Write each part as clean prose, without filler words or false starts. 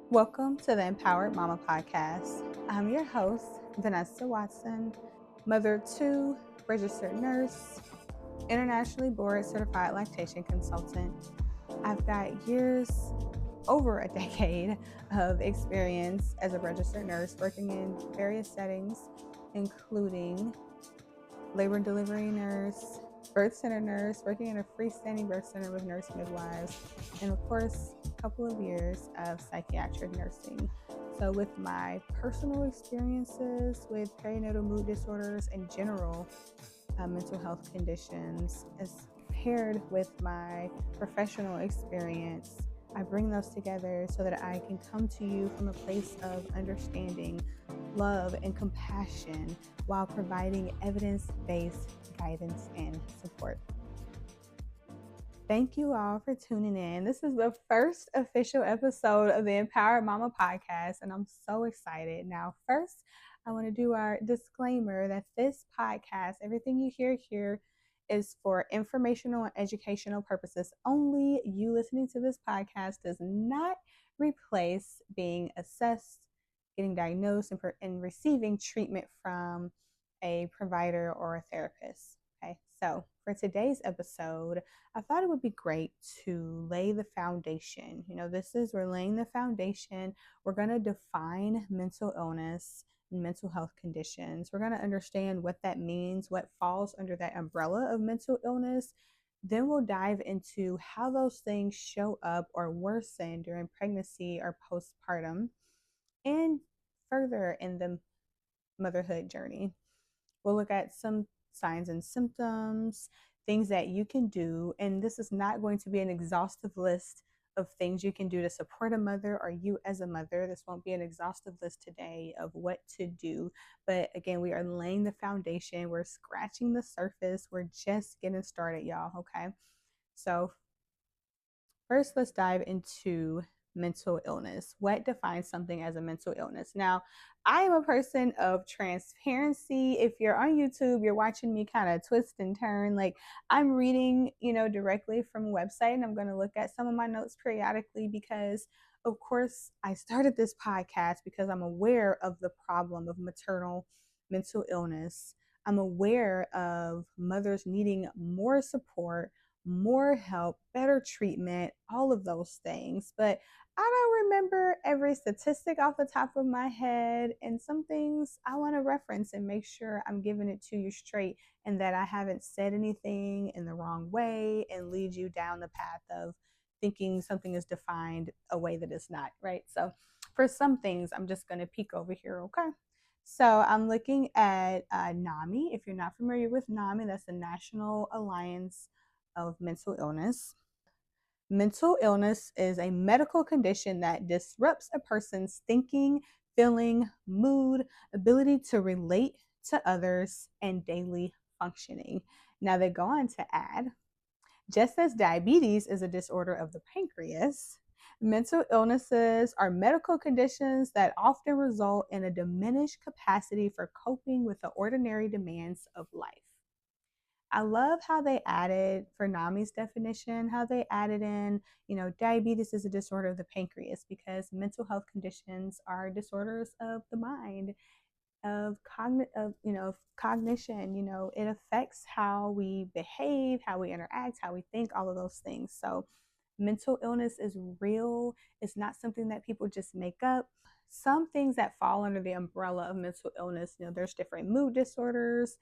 Welcome to the Empowered Mama Podcast. I'm your host, Vanessa Watson, mother of two, registered nurse, internationally board certified lactation consultant. I've got years, over a decade of experience as a registered nurse working in various settings, including labor and delivery nurse, birth center nurse, working in a freestanding birth center with nurse midwives, and of course, a couple of years of psychiatric nursing. So, with my personal experiences with perinatal mood disorders and general mental health conditions, as paired with my professional experience, I bring those together so that I can come to you from a place of understanding, love, and compassion while providing evidence based guidance and support. Thank you all for tuning in. This is the first official episode of the Empowered Mama podcast, and I'm so excited. Now, first, I want to do our disclaimer that this podcast, everything you hear here, is for informational and educational purposes only. You listening to this podcast does not replace being assessed, getting diagnosed, and receiving treatment from a provider or a therapist. Okay, so for today's episode, I thought it would be great to lay the foundation. We're laying the foundation. We're going to define mental illness and mental health conditions. We're going to understand what that means, what falls under that umbrella of mental illness. Then we'll dive into how those things show up or worsen during pregnancy or postpartum and further in the motherhood journey. We'll look at some signs and symptoms, things that you can do. And this is not going to be an exhaustive list of things you can do to support a mother or you as a mother. This won't be an exhaustive list today of what to do. But again, we are laying the foundation. We're scratching the surface. We're just getting started, y'all. Okay. So, first, let's dive into mental illness. What defines something as a mental illness? Now, I am a person of transparency. If you're on YouTube, you're watching me kind of twist and turn. Like I'm reading, directly from a website, and I'm going to look at some of my notes periodically because, of course, I started this podcast because I'm aware of the problem of maternal mental illness. I'm aware of mothers needing more support, more help, better treatment, all of those things. But I don't remember every statistic off the top of my head. And some things I want to reference and make sure I'm giving it to you straight and that I haven't said anything in the wrong way and lead you down the path of thinking something is defined a way that it's not, right? So for some things, I'm just going to peek over here, okay? So I'm looking at NAMI. If you're not familiar with NAMI, that's the National Alliance of Mental Illness. Mental illness is a medical condition that disrupts a person's thinking, feeling, mood, ability to relate to others, and daily functioning. Now they go on to add, just as diabetes is a disorder of the pancreas, mental illnesses are medical conditions that often result in a diminished capacity for coping with the ordinary demands of life. I love how they added, for NAMI's definition, how they added in, diabetes is a disorder of the pancreas because mental health conditions are disorders of the mind, of cognition. It affects how we behave, how we interact, how we think, all of those things. So mental illness is real. It's not something that people just make up. Some things that fall under the umbrella of mental illness, there's different mood disorders,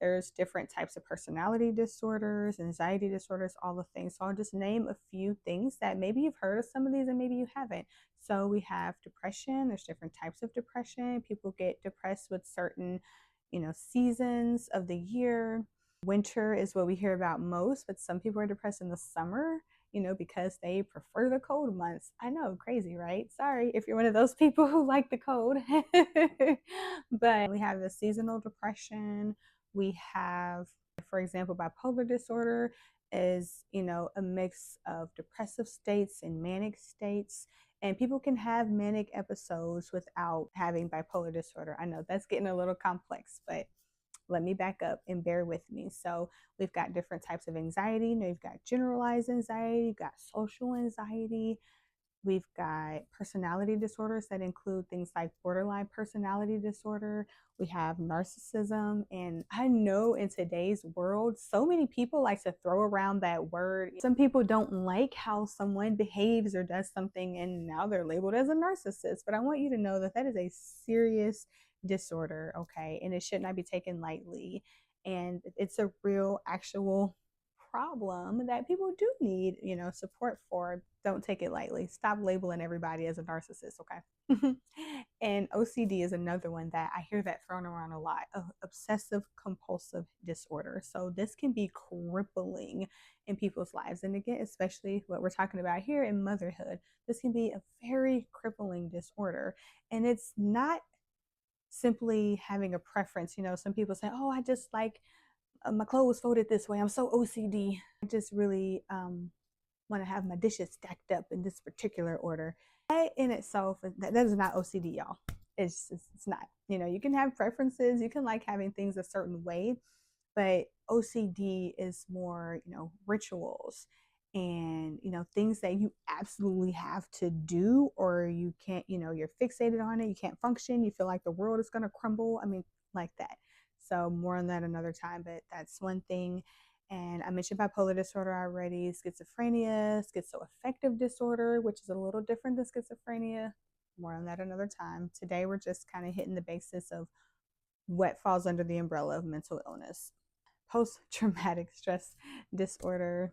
there's different types of personality disorders, anxiety disorders, all the things. So I'll just name a few things that maybe you've heard of some of these and maybe you haven't. So we have depression. There's different types of depression. People get depressed with certain, seasons of the year. Winter is what we hear about most, but some people are depressed in the summer, because they prefer the cold months. I know, crazy, right? Sorry if you're one of those people who like the cold. But we have the seasonal depression. We have, for example, bipolar disorder is, a mix of depressive states and manic states. And people can have manic episodes without having bipolar disorder. I know that's getting a little complex, but let me back up and bear with me. So we've got different types of anxiety. You've got generalized anxiety, you've got social anxiety, We've got personality disorders that include things like borderline personality disorder. We have narcissism. And I know in today's world, so many people like to throw around that word. Some people don't like how someone behaves or does something, and now they're labeled as a narcissist. But I want you to know that that is a serious disorder, okay? And it should not be taken lightly. And it's a real, actual problem that people do need, support for. Don't take it lightly. Stop labeling everybody as a narcissist, okay? And OCD is another one that I hear that thrown around a lot. Obsessive compulsive disorder. So this can be crippling in people's lives. And again, especially what we're talking about here in motherhood, this can be a very crippling disorder. And it's not simply having a preference. Some people say, oh, I just like my clothes folded this way. I'm so OCD. I just really want to have my dishes stacked up in this particular order. That in itself, that is not OCD, y'all. It's not. You can have preferences. You can like having things a certain way, but OCD is more, rituals and, things that you absolutely have to do, or you can't, you're fixated on it. You can't function. You feel like the world is going to crumble. I mean, like that. So more on that another time, but that's one thing. And I mentioned bipolar disorder already, schizophrenia, schizoaffective disorder, which is a little different than schizophrenia. More on that another time. Today, we're just kind of hitting the basis of what falls under the umbrella of mental illness. Post-traumatic stress disorder,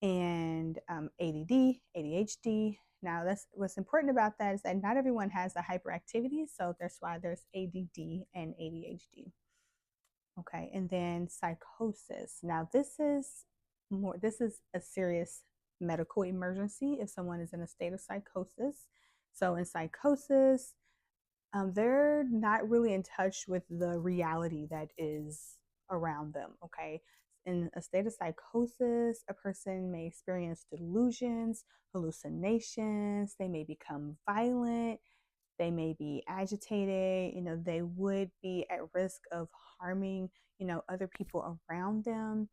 and ADD, ADHD. Now, that's what's important about that is that not everyone has the hyperactivity, so that's why there's ADD and ADHD. Okay, and then psychosis. Now, this is a serious medical emergency if someone is in a state of psychosis. So, in psychosis, they're not really in touch with the reality that is around them. Okay. In a state of psychosis, a person may experience delusions, hallucinations, they may become violent, they may be agitated, they would be at risk of harming, other people around them.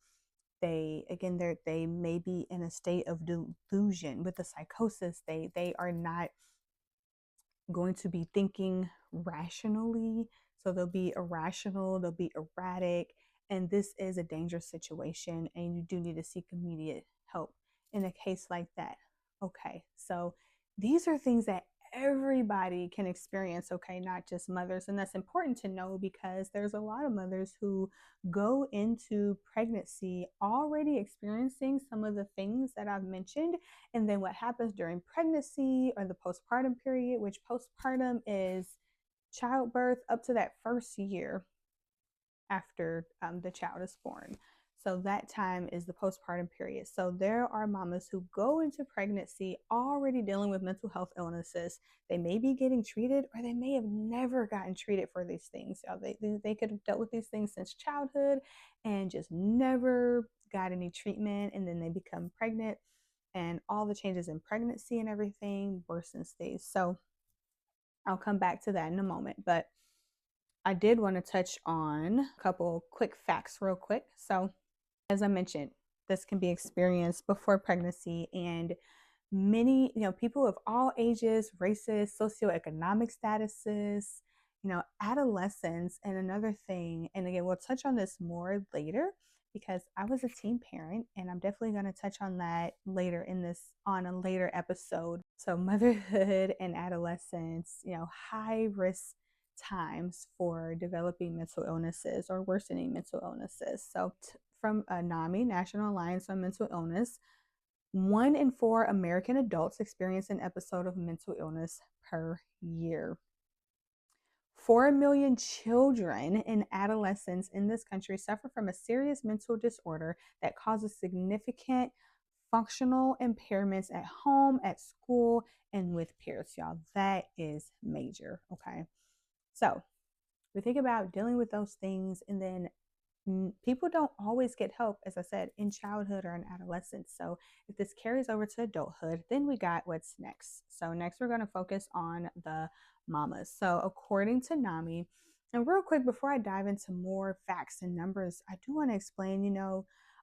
They may be in a state of delusion. With the psychosis, they are not going to be thinking rationally. So they'll be irrational, they'll be erratic, and this is a dangerous situation, and you do need to seek immediate help in a case like that. Okay, so these are things that everybody can experience, okay, not just mothers. And that's important to know because there's a lot of mothers who go into pregnancy already experiencing some of the things that I've mentioned. And then what happens during pregnancy or the postpartum period, which postpartum is childbirth up to that first year after the child is born. So that time is the postpartum period. So there are mamas who go into pregnancy already dealing with mental health illnesses. They may be getting treated, or they may have never gotten treated for these things. They could have dealt with these things since childhood and just never got any treatment. And then they become pregnant, and all the changes in pregnancy and everything worsens these. So I'll come back to that in a moment. But I did want to touch on a couple quick facts real quick. So as I mentioned, this can be experienced before pregnancy, and many, people of all ages, races, socioeconomic statuses, adolescents. And another thing, and again, we'll touch on this more later because I was a teen parent, and I'm definitely going to touch on that later on a later episode. So motherhood and adolescence, high risk times for developing mental illnesses or worsening mental illnesses. So from NAMI, National Alliance on Mental Illness, 1 in 4 American adults experience an episode of mental illness per year. 4 million children and adolescents in this country suffer from a serious mental disorder that causes significant functional impairments at home, at school, and with peers, y'all. That is major, okay? So we think about dealing with those things, and then people don't always get help, as I said, in childhood or in adolescence. So if this carries over to adulthood, then we got what's next. So next we're going to focus on the mamas. So according to NAMI, and real quick before I dive into more facts and numbers, I do want to explain,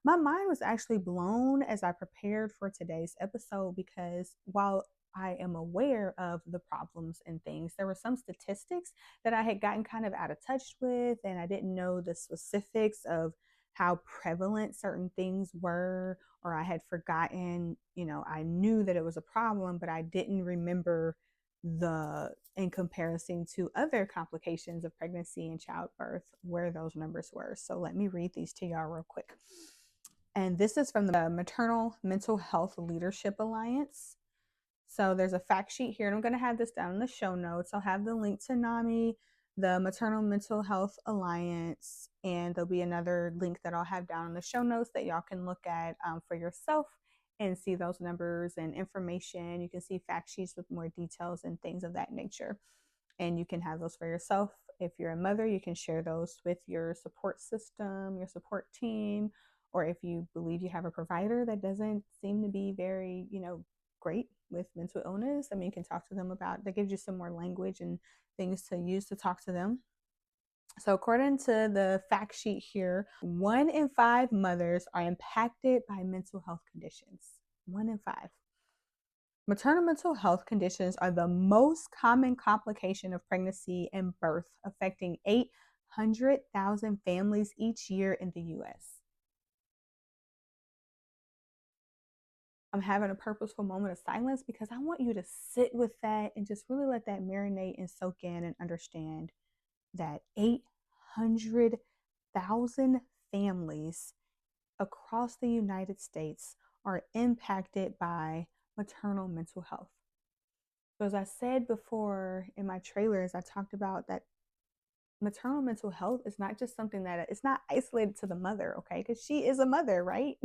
My mind was actually blown as I prepared for today's episode because while I am aware of the problems and things, there were some statistics that I had gotten kind of out of touch with, and I didn't know the specifics of how prevalent certain things were, or I had forgotten, I knew that it was a problem, but I didn't remember in comparison to other complications of pregnancy and childbirth where those numbers were. So let me read these to y'all real quick. And this is from the Maternal Mental Health Leadership Alliance. So there's a fact sheet here, and I'm going to have this down in the show notes. I'll have the link to NAMI, the Maternal Mental Health Alliance, and there'll be another link that I'll have down in the show notes that y'all can look at for yourself and see those numbers and information. You can see fact sheets with more details and things of that nature. And you can have those for yourself. If you're a mother, you can share those with your support system, your support team, or if you believe you have a provider that doesn't seem to be very, great with mental illness, I mean, you can talk to them about that, gives you some more language and things to use to talk to them. So according to the fact sheet here, 1 in 5 mothers are impacted by mental health conditions. 1 in 5. Maternal mental health conditions are the most common complication of pregnancy and birth, affecting 800,000 families each year in the US. I'm having a purposeful moment of silence because I want you to sit with that and just really let that marinate and soak in and understand that 800,000 families across the United States are impacted by maternal mental health. So as I said before in my trailers, I talked about that maternal mental health is not just something that it's not isolated to the mother, okay? Because she is a mother, right?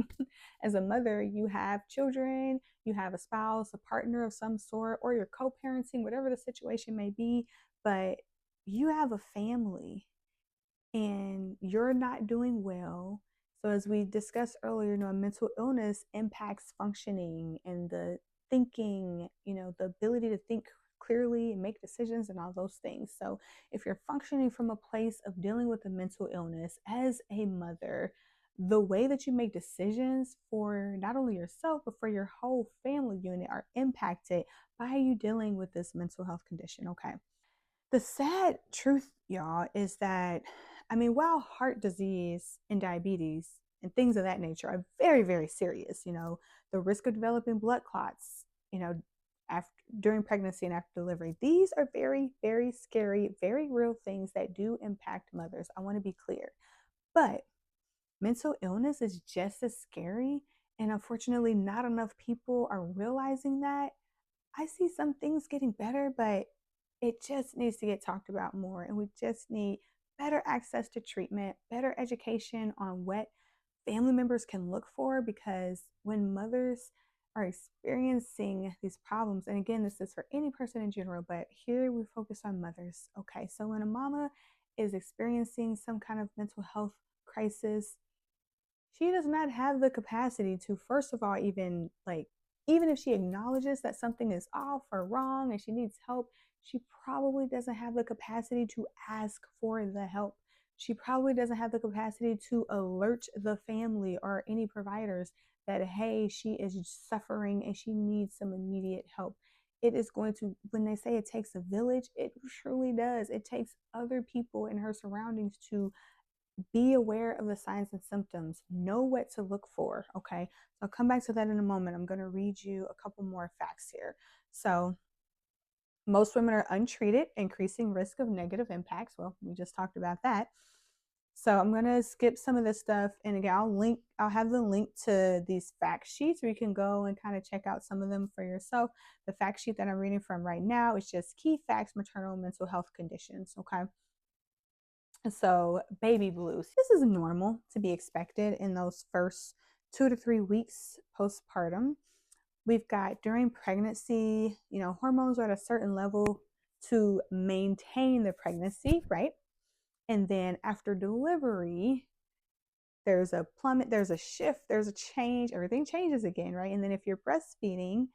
As a mother, you have children, you have a spouse, a partner of some sort, or you're co-parenting, whatever the situation may be, but you have a family and you're not doing well. So as we discussed earlier, mental illness impacts functioning and the thinking, the ability to think clearly and make decisions and all those things. So if you're functioning from a place of dealing with a mental illness as a mother, the way that you make decisions for not only yourself, but for your whole family unit are impacted by you dealing with this mental health condition, okay? The sad truth, y'all, is that, while heart disease and diabetes and things of that nature are very, very serious, the risk of developing blood clots, after during pregnancy and after delivery, these are very, very scary, very real things that do impact mothers. I want to be clear. But mental illness is just as scary. And unfortunately, not enough people are realizing that. I see some things getting better, but it just needs to get talked about more. And we just need better access to treatment, better education on what family members can look for, because when mothers are experiencing these problems, and again, this is for any person in general, but here we focus on mothers. Okay, so when a mama is experiencing some kind of mental health crisis, she does not have the capacity to, first of all, even if she acknowledges that something is off or wrong and she needs help, she probably doesn't have the capacity to ask for the help. She probably doesn't have the capacity to alert the family or any providers that, hey, she is suffering and she needs some immediate help. It is going to, when they say it takes a village, it truly does. It takes other people in her surroundings to be aware of the signs and symptoms, know what to look for. Okay, so I'll come back to that in a moment. I'm going to read you a couple more facts here. So most women are untreated, increasing risk of negative impacts. Well, we just talked about that. So I'm going to skip some of this stuff, and again, I'll have the link to these fact sheets where you can go and kind of check out some of them for yourself. The fact sheet that I'm reading from right now is just key facts, maternal mental health conditions. Okay. So baby blues, this is normal to be expected in those first 2 to 3 weeks postpartum. We've got during pregnancy, hormones are at a certain level to maintain the pregnancy, right? And then after delivery, there's a plummet, there's a shift, there's a change, everything changes again, right? And then if you're breastfeeding,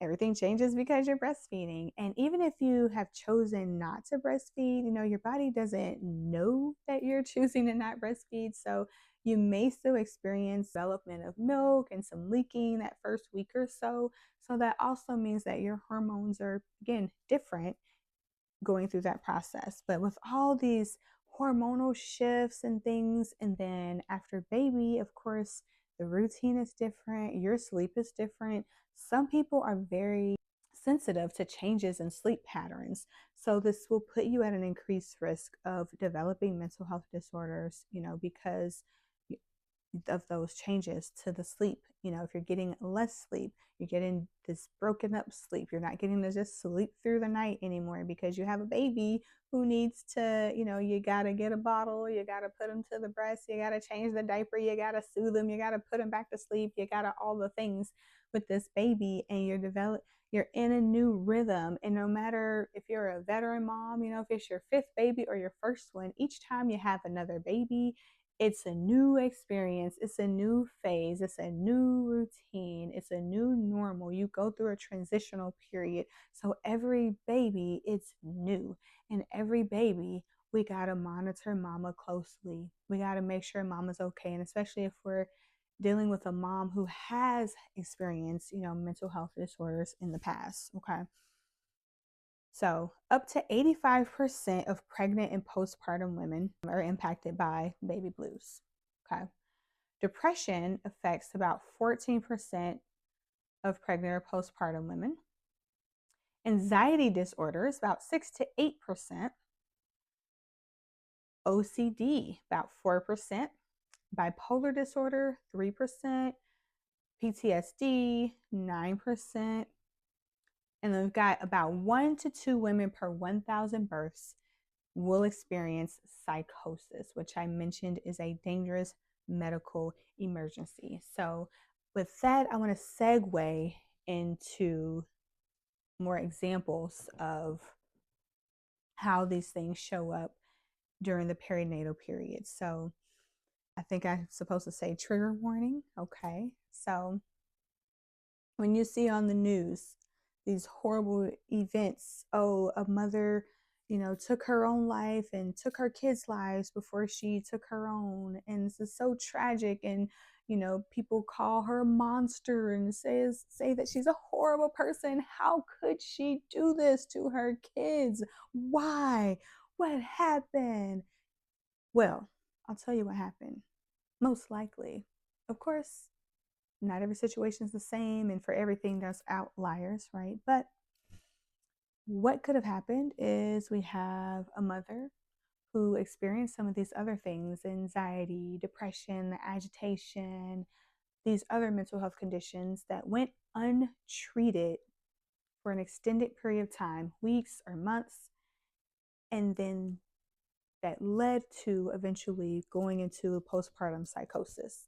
everything changes because you're breastfeeding. And even if you have chosen not to breastfeed, your body doesn't know that you're choosing to not breastfeed. So you may still experience development of milk and some leaking that first week or so. So that also means that your hormones are, again, different going through that process. But with all these hormonal shifts and things, and then after baby, of course, the routine is different, your sleep is different. Some people are very sensitive to changes in sleep patterns. So this will put you at an increased risk of developing mental health disorders, because of those changes to the sleep. If you're getting less sleep, you're getting this broken up sleep. You're not getting to just sleep through the night anymore because you have a baby who needs to, you got to get a bottle, you got to put them to the breast, you got to change the diaper, you got to soothe them, you got to put them back to sleep, you got to all the things with this baby, and you're in a new rhythm. And no matter if you're a veteran mom, if it's your fifth baby or your first one, each time you have another baby, it's a new experience, it's a new phase, it's a new routine, it's a new normal. You go through a transitional period. So every baby, it's new. And every baby, we got to monitor mama closely. We got to make sure mama's okay. And especially if we're dealing with a mom who has experienced, mental health disorders in the past. Okay. So, up to 85% of pregnant and postpartum women are impacted by baby blues. Okay. Depression affects about 14% of pregnant or postpartum women. Anxiety disorders, about 6 to 8%. OCD, about 4%. Bipolar disorder, 3%. PTSD, 9%. And then we've got about 1 to 2 women per 1,000 births will experience psychosis, which I mentioned is a dangerous medical emergency. So, with that, I want to segue into more examples of how these things show up during the perinatal period. So, I think I'm supposed to say trigger warning. Okay. So, when you see on the news these horrible events, oh, a mother, took her own life and took her kids' lives before she took her own, and this is so tragic, and people call her a monster and say that she's a horrible person. How could she do this to her kids? Why? What happened? Well, I'll tell you what happened. Most likely, of course, not every situation is the same, and for everything there's outliers, right? But what could have happened is we have a mother who experienced some of these other things: anxiety, depression, agitation, these other mental health conditions that went untreated for an extended period of time, weeks or months, and then that led to eventually going into postpartum psychosis.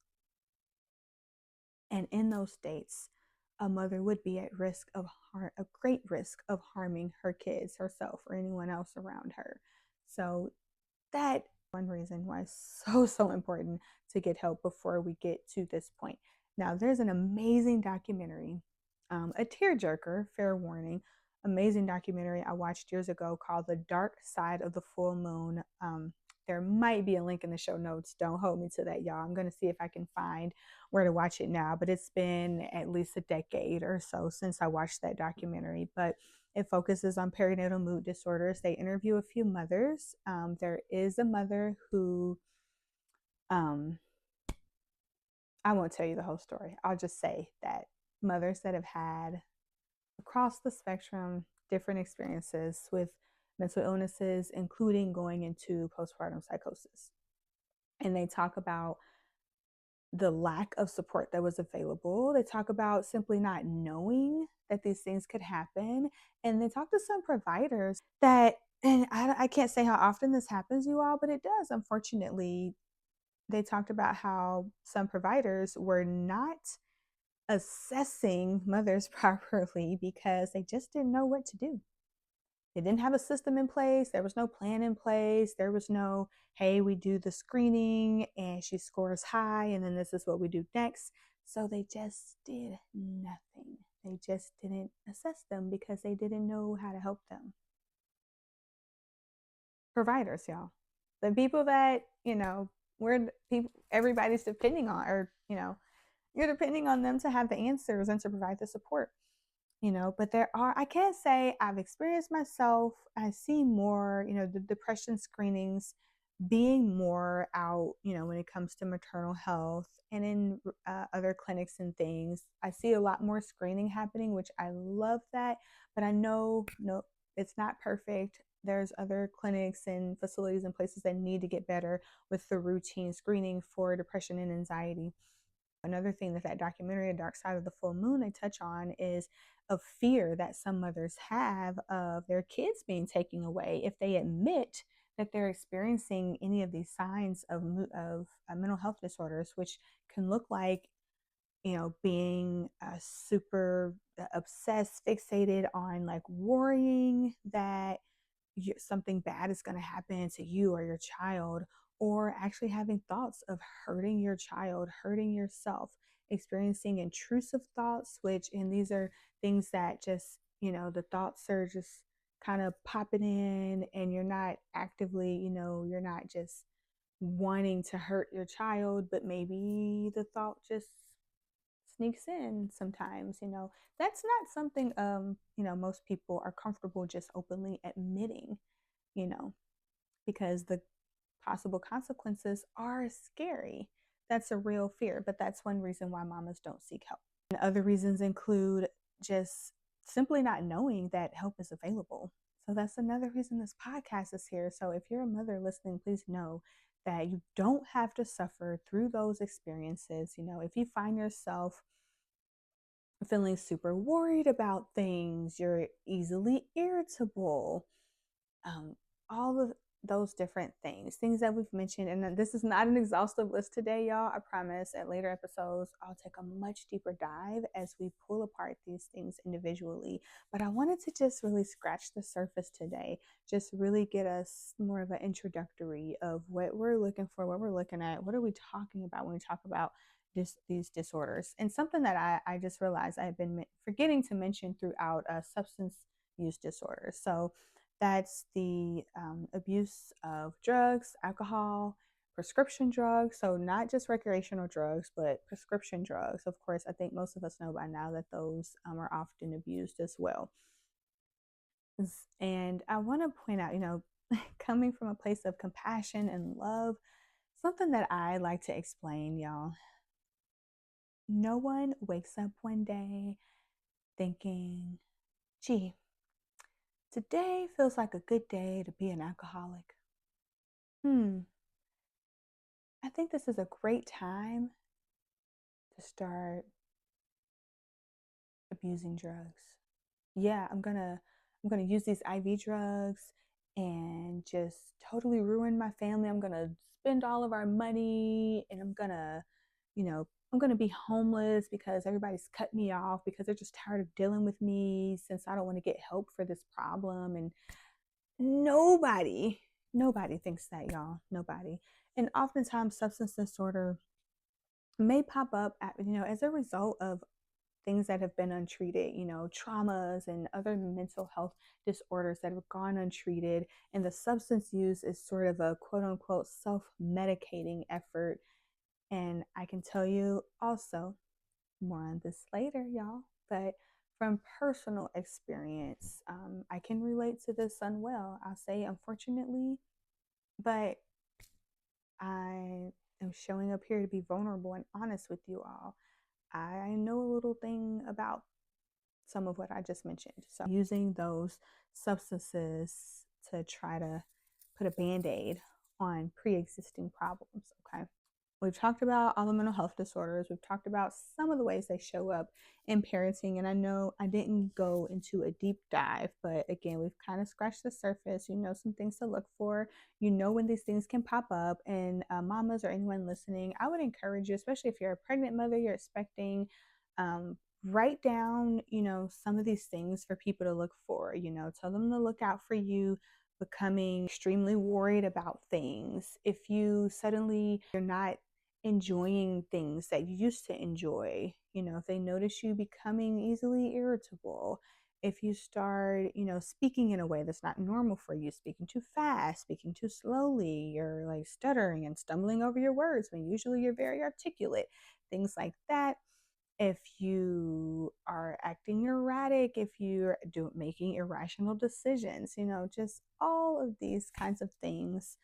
And in those states, a mother would be at risk of a great risk of harming her kids, herself, or anyone else around her. So that one reason why it's so important to get help before we get to this point. Now, there's an amazing documentary, a tearjerker, fair warning, amazing documentary I watched years ago called The Dark Side of the Full Moon. There might be a link in the show notes. Don't hold me to that, y'all. I'm going to see if I can find where to watch it now, but it's been at least a decade or so since I watched that documentary. But it focuses on perinatal mood disorders. They interview a few mothers. There is a mother who, I won't tell you the whole story. I'll just say that mothers that have had, across the spectrum, different experiences with mental illnesses, including going into postpartum psychosis. And they talk about the lack of support that was available. They talk about simply not knowing that these things could happen. And they talk to some providers that, and I can't say how often this happens, you all, but it does. Unfortunately, they talked about how some providers were not assessing mothers properly because they just didn't know what to do. They didn't have a system in place. There was no plan in place. There was no, hey, we do the screening and she scores high, and then this is what we do next. So they just did nothing. They just didn't assess them because they didn't know how to help them. Providers, y'all. The people that, everybody's depending on, or you're depending on them to have the answers and to provide the support. But I can't say I've experienced myself. I see more, the depression screenings being more out, when it comes to maternal health and in other clinics and things. I see a lot more screening happening, which I love that. But I know, no, it's not perfect. There's other clinics and facilities and places that need to get better with the routine screening for depression and anxiety. Another thing that documentary, A Dark Side of the Full Moon, they touch on is a fear that some mothers have of their kids being taken away if they admit that they're experiencing any of these signs of mental health disorders, which can look like, being super obsessed, fixated on like worrying that something bad is going to happen to you or your child, or actually having thoughts of hurting your child, hurting yourself, experiencing intrusive thoughts, and these are things that just, the thoughts are just kind of popping in, and you're not actively, you're not just wanting to hurt your child, but maybe the thought just sneaks in sometimes. That's not something most people are comfortable just openly admitting, you know because the possible consequences are scary. That's a real fear, but that's one reason why mamas don't seek help. And other reasons include just simply not knowing that help is available. So that's another reason this podcast is here. So if you're a mother listening, please know that you don't have to suffer through those experiences. If you find yourself feeling super worried about things, you're easily irritable, um, all of those different things that we've mentioned. And this is not an exhaustive list today, y'all. I promise at later episodes, I'll take a much deeper dive as we pull apart these things individually. But I wanted to just really scratch the surface today, just really get us more of an introductory of what we're looking for, what we're looking at, what are we talking about when we talk about these disorders. And something that I just realized I've been forgetting to mention throughout substance use disorders. So that's the abuse of drugs, alcohol, prescription drugs. So, not just recreational drugs, but prescription drugs. Of course, I think most of us know by now that those are often abused as well. And I want to point out, coming from a place of compassion and love, something that I like to explain, y'all. No one wakes up one day thinking, gee, today feels like a good day to be an alcoholic. I think this is a great time to start abusing drugs. Yeah, I'm gonna use these IV drugs and just totally ruin my family. I'm gonna spend all of our money, and I'm gonna be homeless because everybody's cut me off because they're just tired of dealing with me since I don't want to get help for this problem. And nobody thinks that, y'all. Nobody. And oftentimes substance disorder may pop up as a result of things that have been untreated, traumas and other mental health disorders that have gone untreated. And the substance use is sort of a quote unquote self-medicating effort. And I can tell you also, more on this later, y'all, but from personal experience, I can relate to this unwell. I'll say unfortunately, but I am showing up here to be vulnerable and honest with you all. I know a little thing about some of what I just mentioned. So, using those substances to try to put a band aid on pre existing problems. Okay. We've talked about all the mental health disorders. We've talked about some of the ways they show up in parenting. And I know I didn't go into a deep dive, but again, we've kind of scratched the surface. Some things to look for. When these things can pop up. And mamas or anyone listening, I would encourage you, especially if you're a pregnant mother, you're expecting, write down, some of these things for people to look for. Tell them to look out for you becoming extremely worried about things. If you're not enjoying things that you used to enjoy, if they notice you becoming easily irritable, if you start, speaking in a way that's not normal for you, speaking too fast, speaking too slowly, you're like stuttering and stumbling over your words when usually you're very articulate, things like that. If you are acting erratic, if you're making irrational decisions, just all of these kinds of things.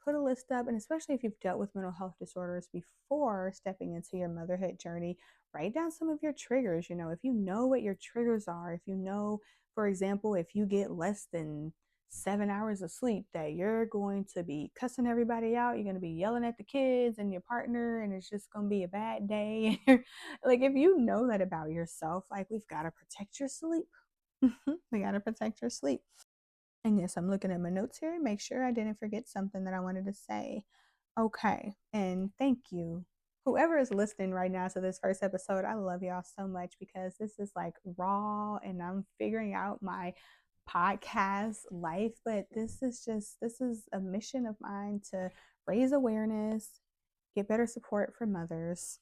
Put a list up, and especially if you've dealt with mental health disorders before stepping into your motherhood journey, write down some of your triggers. If you know what your triggers are, if you know, for example, if you get less than 7 hours of sleep, that you're going to be cussing everybody out, you're going to be yelling at the kids and your partner, and it's just going to be a bad day. Like, if you know that about yourself, like, we've got to protect your sleep. We got to protect your sleep. And yes, I'm looking at my notes here. Make sure I didn't forget something that I wanted to say. Okay. And thank you. Whoever is listening right now to this first episode, I love y'all so much because this is like raw and I'm figuring out my podcast life. But this is a mission of mine to raise awareness, get better support for mothers,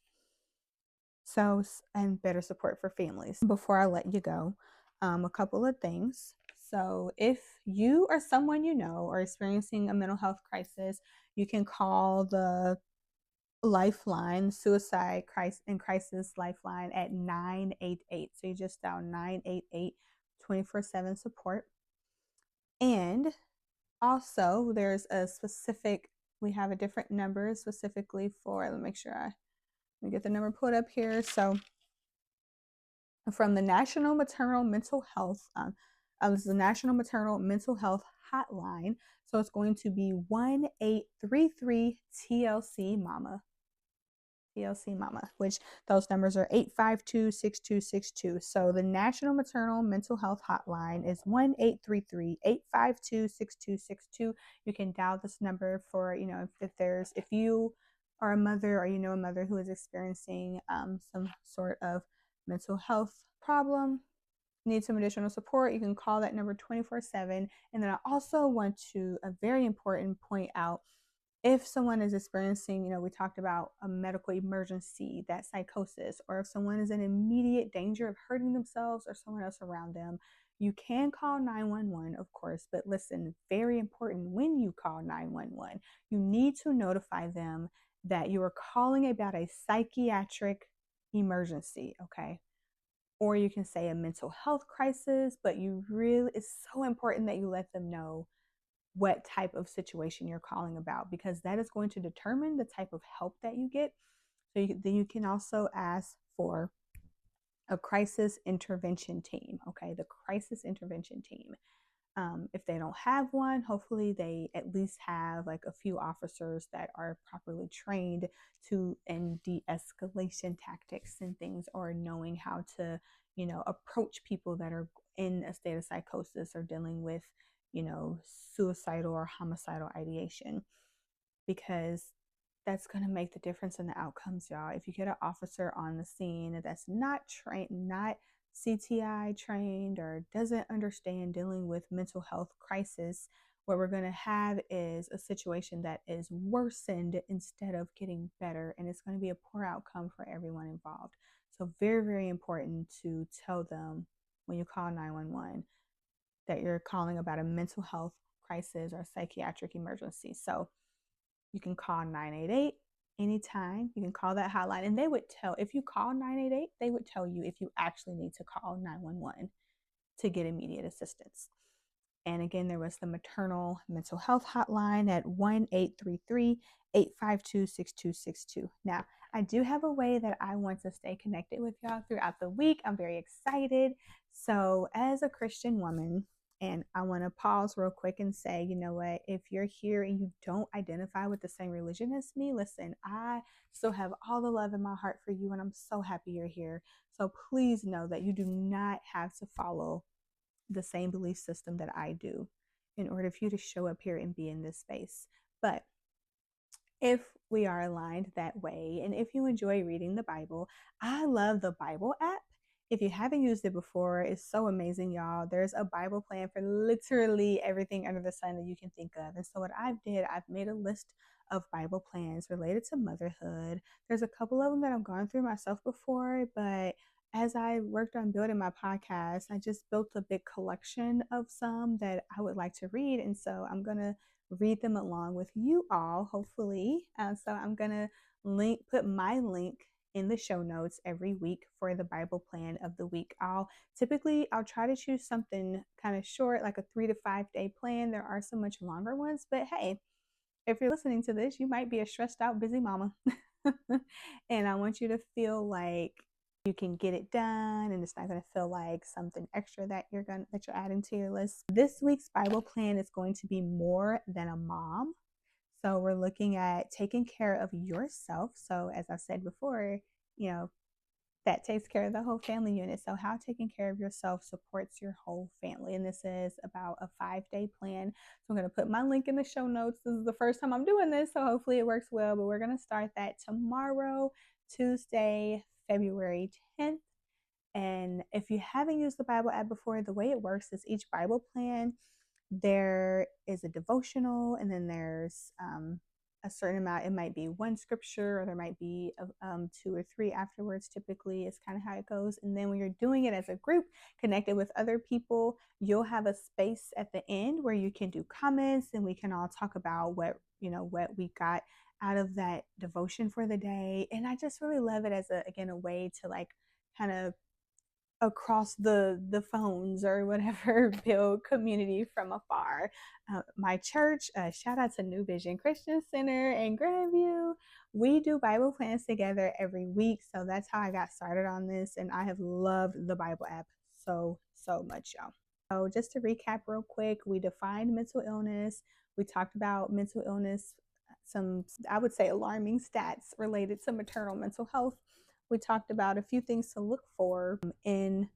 and better support for families. Before I let you go, a couple of things. So, if you or someone you know are experiencing a mental health crisis, you can call the lifeline, suicide crisis lifeline at 988. So, you just dial 988 24/7 support. And also, we have a different number specifically for, let me get the number pulled up here. So, from the National Maternal Mental Health. This is the National Maternal Mental Health Hotline. So it's going to be 1833 TLC Mama. TLC Mama, which those numbers are 852-6262. So the National Maternal Mental Health Hotline is 1833-852-6262. You can dial this number for, if you are a mother or a mother who is experiencing some sort of mental health problem, need some additional support, you can call that number 24/7. And then I also want to, a very important, point out, if someone is experiencing, we talked about a medical emergency, that psychosis, or if someone is in immediate danger of hurting themselves or someone else around them, you can call 911, of course. But listen, very important, when you call 911, you need to notify them that you are calling about a psychiatric emergency, okay? Or you can say a mental health crisis, but it's so important that you let them know what type of situation you're calling about, because that is going to determine the type of help that you get. So then you can also ask for a crisis intervention team, okay? The crisis intervention team. If they don't have one, hopefully they at least have like a few officers that are properly trained in de-escalation tactics and things, or knowing how to, approach people that are in a state of psychosis or dealing with, suicidal or homicidal ideation, because that's going to make the difference in the outcomes, y'all. If you get an officer on the scene that's not trained, not CTI trained, or doesn't understand dealing with mental health crisis, what we're going to have is a situation that is worsened instead of getting better, and it's going to be a poor outcome for everyone involved. So very, very important to tell them when you call 911 that you're calling about a mental health crisis or psychiatric emergency. So you can call 988 anytime. You can call that hotline, and if you call 988, they would tell you if you actually need to call 911 to get immediate assistance. And again, there was the Maternal Mental Health Hotline at 1-833-852-6262. Now, I do have a way that I want to stay connected with y'all throughout the week. I'm very excited. So, as a Christian woman, and I want to pause real quick and say, you know what, if you're here and you don't identify with the same religion as me, listen, I still have all the love in my heart for you, and I'm so happy you're here. So please know that you do not have to follow the same belief system that I do in order for you to show up here and be in this space. But if we are aligned that way, and if you enjoy reading the Bible, I love the Bible app. If you haven't used it before, it's so amazing, y'all. There's a Bible plan for literally everything under the sun that you can think of. And so what I've made a list of Bible plans related to motherhood. There's a couple of them that I've gone through myself before, but as I worked on building my podcast, I just built a big collection of some that I would like to read. And so I'm going to read them along with you all, hopefully. So I'm going to put my link in the show notes every week for the Bible plan of the week. I'll try to choose something kind of short, like a 3 to 5 day plan. There are some much longer ones, but hey, if you're listening to this, you might be a stressed out, busy mama. And I want you to feel like you can get it done and it's not going to feel like something extra that you're adding to your list. This week's Bible plan is going to be more than a mom. So we're looking at taking care of yourself. So as I said before, that takes care of the whole family unit. So how taking care of yourself supports your whole family. And this is about a 5-day plan. So I'm going to put my link in the show notes. This is the first time I'm doing this, so hopefully it works well. But we're going to start that tomorrow, Tuesday, February 10th. And if you haven't used the Bible app before, the way it works is each Bible plan, there is a devotional, and then there's a certain amount. It might be one scripture, or there might be 2 or 3 afterwards. Typically, is kind of how it goes. And then when you're doing it as a group, connected with other people, you'll have a space at the end where you can do comments, and we can all talk about what we got out of that devotion for the day. And I just really love it as a way to like kind of across the phones or whatever, build community from afar. My church, shout out to New Vision Christian Center in Grandview, we do Bible plans together every week. So that's how I got started on this, and I have loved the Bible app so much, y'all. So just to recap real quick, we defined mental illness. We talked about mental illness, some, I would say, alarming stats related to maternal mental health. We talked about a few things to look for in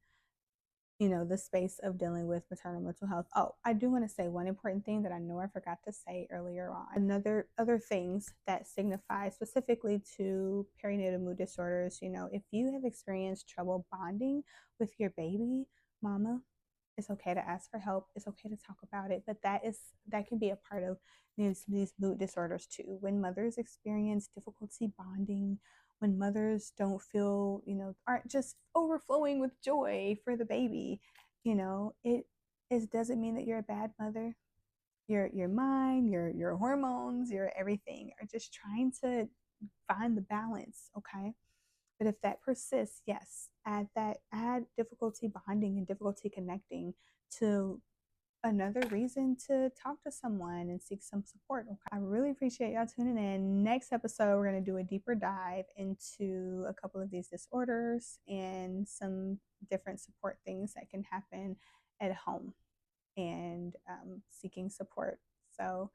the space of dealing with maternal mental health. Oh, I do want to say one important thing that I know I forgot to say earlier on. Other things that signify specifically to perinatal mood disorders. If you have experienced trouble bonding with your baby mama, it's okay to ask for help. It's okay to talk about it, but that can be a part of these mood disorders too. When mothers experience difficulty bonding, when mothers don't feel, aren't just overflowing with joy for the baby, it doesn't mean that you're a bad mother. Your mind, your hormones, your everything are just trying to find the balance, okay? But if that persists, yes, add difficulty bonding and difficulty connecting to another reason to talk to someone and seek some support. Okay? I really appreciate y'all tuning in. Next episode, we're going to do a deeper dive into a couple of these disorders and some different support things that can happen at home and seeking support. So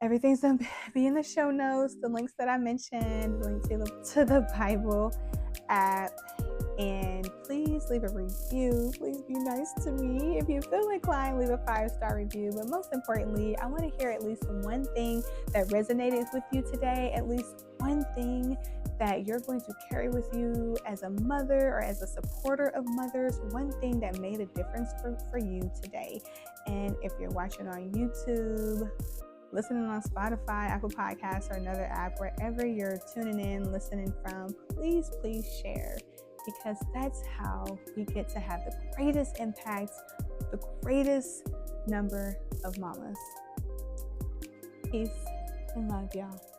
everything's going to be in the show notes, the links that I mentioned, link to the Bible app. And please leave a review. Please be nice to me. If you feel inclined, leave a 5-star review. But most importantly, I want to hear at least one thing that resonated with you today, at least one thing that you're going to carry with you as a mother or as a supporter of mothers, one thing that made a difference for you today. And if you're watching on YouTube, listening on Spotify, Apple Podcasts, or another app, wherever you're tuning in, listening from, please share. Because that's how we get to have the greatest impact, the greatest number of mamas. Peace and love, y'all.